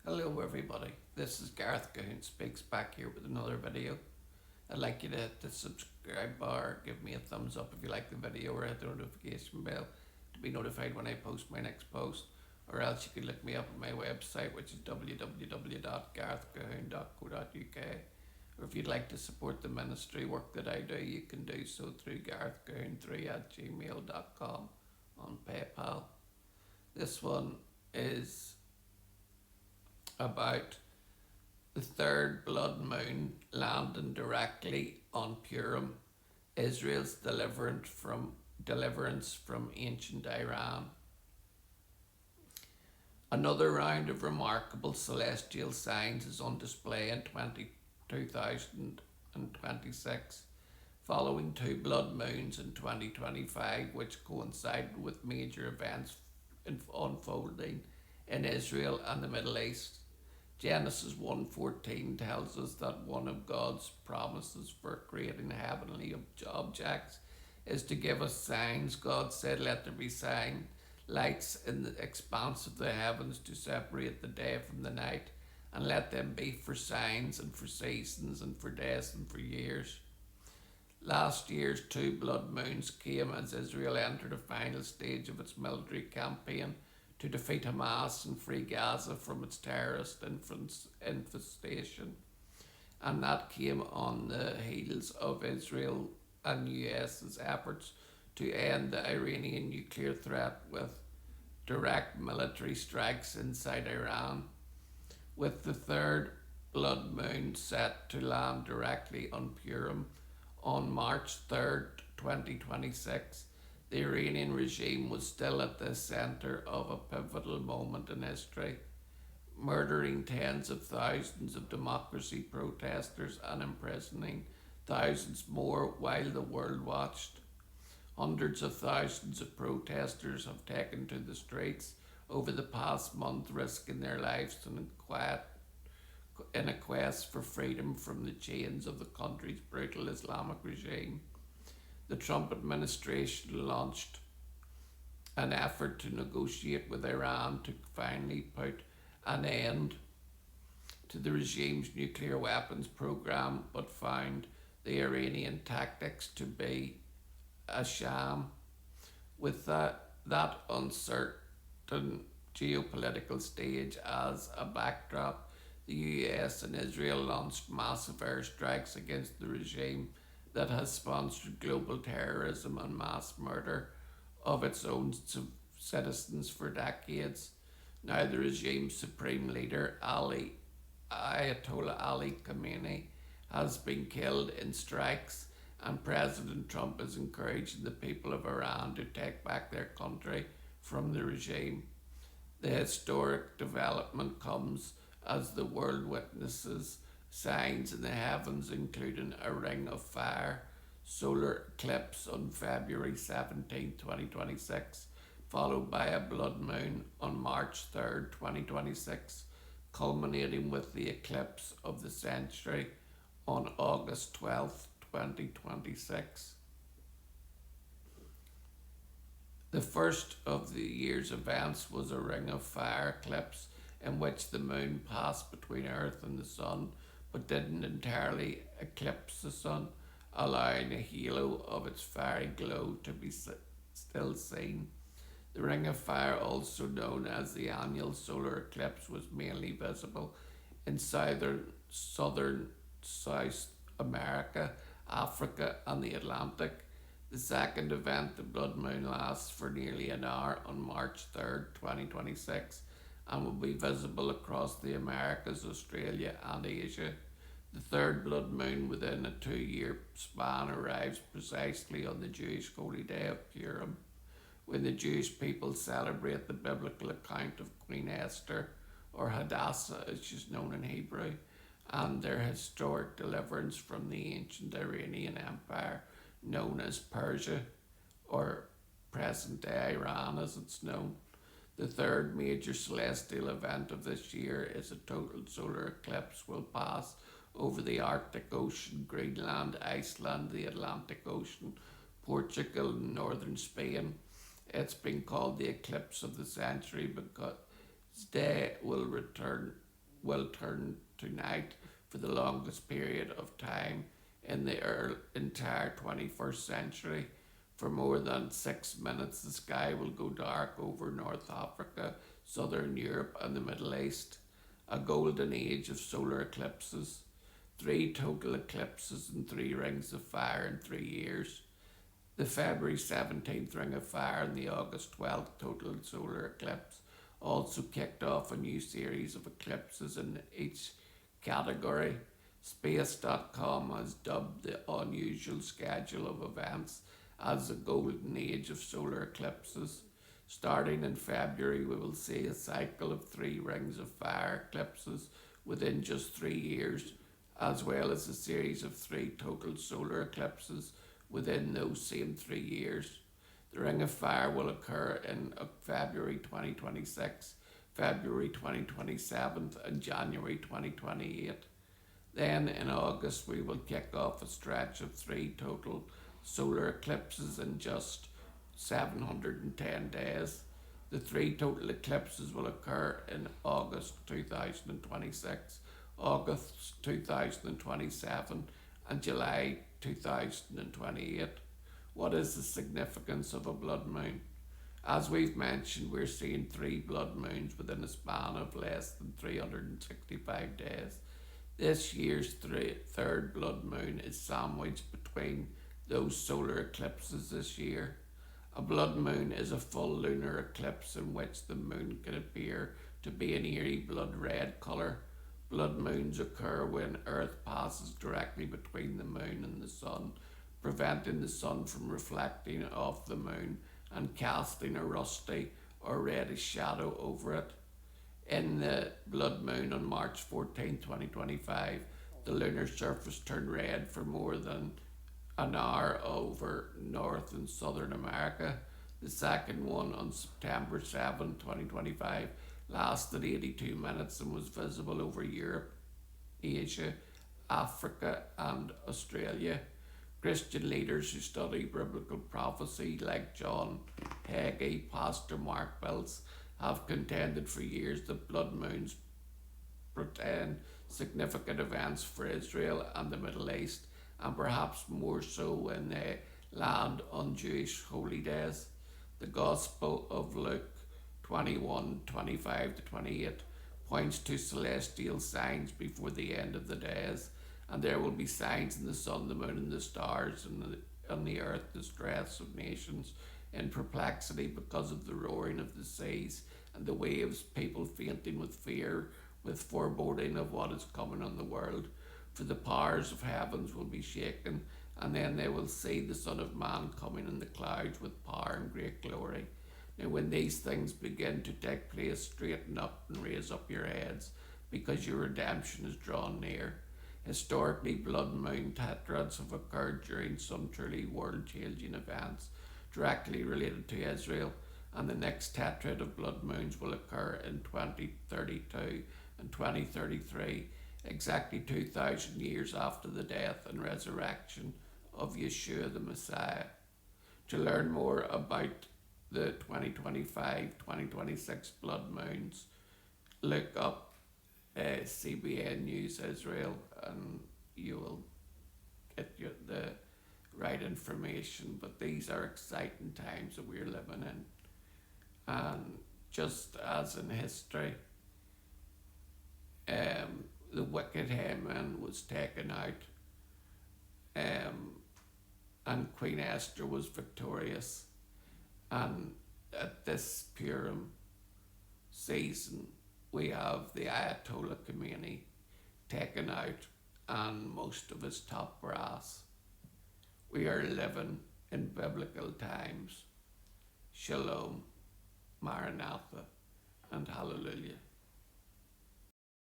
Hello everybody, this is Gareth Cahoon Speaks back here with another video. I'd like you to hit the subscribe bar, give me a thumbs up if you like the video, or hit the notification bell to be notified when I post my next post. Or else you can look me up on my website, which is www.garethcahoon.co.uk. Or if you'd like to support the ministry work that I do, you can do so through garethcahoon3@gmail.com on PayPal. This one is about the third blood moon landing directly on Purim, Israel's deliverance from ancient Iran. Another round of remarkable celestial signs is on display in 2026, following two blood moons in 2025, which coincided with major events unfolding in Israel and the Middle East. Genesis 1:14 tells us that one of God's promises for creating heavenly objects is to give us signs. God said, "Let there be lights in the expanse of the heavens to separate the day from the night, and let them be for signs and for seasons and for days and for years." Last year's two blood moons came as Israel entered the final stage of its military campaign to defeat Hamas and free Gaza from its terrorist infestation. And that came on the heels of Israel and US's efforts to end the Iranian nuclear threat with direct military strikes inside Iran. With the third blood moon set to land directly on Purim on March 3rd, 2026, the Iranian regime was still at the centre of a pivotal moment in history, murdering tens of thousands of democracy protesters and imprisoning thousands more while the world watched. Hundreds of thousands of protesters have taken to the streets over the past month, risking their lives in a quest for freedom from the chains of the country's brutal Islamic regime. The Trump administration launched an effort to negotiate with Iran to finally put an end to the regime's nuclear weapons program, but found the Iranian tactics to be a sham. With that uncertain geopolitical stage as a backdrop, the US and Israel launched massive airstrikes against the regime that has sponsored global terrorism and mass murder of its own citizens for decades. Now, the regime's supreme leader, Ayatollah Ali Khamenei, has been killed in strikes, and President Trump is encouraging the people of Iran to take back their country from the regime. The historic development comes as the world witnesses signs in the heavens, including a ring of fire solar eclipse on February 17, 2026, followed by a blood moon on March 3rd, 2026, culminating with the eclipse of the century on August 12th, 2026. The first of the year's events was a ring of fire eclipse in which the moon passed between Earth and the Sun but didn't entirely eclipse the Sun, allowing a halo of its fiery glow to be still seen. The ring of fire, also known as the annual solar eclipse, was mainly visible in southern South America, Africa, and the Atlantic. The second event, the blood moon, lasts for nearly an hour on March 3rd, 2026, and will be visible across the Americas, Australia, and Asia. The third blood moon within a 2-year span arrives precisely on the Jewish holy day of Purim, when the Jewish people celebrate the biblical account of Queen Esther, or Hadassah as she's known in Hebrew, and their historic deliverance from the ancient Iranian Empire known as Persia, or present-day Iran as it's known. The third major celestial event of this year is a total solar eclipse will pass over the Arctic Ocean, Greenland, Iceland, the Atlantic Ocean, Portugal, and northern Spain. It's been called the eclipse of the century because day will return will turn to night for the longest period of time in the entire 21st century. For more than 6 minutes, the sky will go dark over North Africa, Southern Europe, and the Middle East. A golden age of solar eclipses. 3 total eclipses and 3 rings of fire in 3 years. The February 17th Ring of Fire and the August 12th total solar eclipse also kicked off a new series of eclipses in each category. Space.com has dubbed the unusual schedule of events as the golden age of solar eclipses. Starting in February, we will see a cycle of 3 rings of fire eclipses within just 3 years, as well as a series of 3 total solar eclipses within those same 3 years. The Ring of Fire will occur in February 2026, February 2027, and January 2028. Then in August, we will kick off a stretch of 3 total solar eclipses in just 710 days. The 3 total eclipses will occur in August 2026, August 2027, and July 2028. What is the significance of a blood moon? As we've mentioned, we're seeing 3 blood moons within a span of less than 365 days. This year's third blood moon is sandwiched between those solar eclipses this year. A blood moon is a full lunar eclipse in which the moon can appear to be an eerie blood red colour. Blood moons occur when Earth passes directly between the moon and the sun, preventing the sun from reflecting off the moon and casting a rusty or reddish shadow over it. In the blood moon on March 14, 2025, the lunar surface turned red for more than an hour over North and Southern America. The second one on September 7, 2025, lasted 82 minutes and was visible over Europe, Asia, Africa, and Australia. Christian leaders who study biblical prophecy, like John Hagee, Pastor Mark Biltz, have contended for years that blood moons portend significant events for Israel and the Middle East, and perhaps more so when they land on Jewish holy days. The Gospel of Luke 21:25-28 points to celestial signs before the end of the days, and there will be signs in the sun, the moon, and the stars, and on the earth, the stress of nations in perplexity because of the roaring of the seas and the waves, people fainting with fear, with foreboding of what is coming on the world. For the powers of heavens will be shaken, and then they will see the Son of Man coming in the clouds with power and great glory. Now when these things begin to take place, straighten up and raise up your heads, because your redemption is drawn near. Historically, blood moon tetrads have occurred during some truly world-changing events directly related to Israel, and the next tetrad of blood moons will occur in 2032 and 2033, exactly 2,000 years after the death and resurrection of Yeshua the Messiah. To learn more about the 2025-2026 blood moons, look up CBN News Israel, and you will get the right information. But these are exciting times that we're living in. And just as in history, the wicked Haman was taken out, and Queen Esther was victorious. And at this Purim season, we have the Ayatollah Khomeini taken out and most of his top brass. We are living in biblical times. Shalom, Maranatha, and Hallelujah.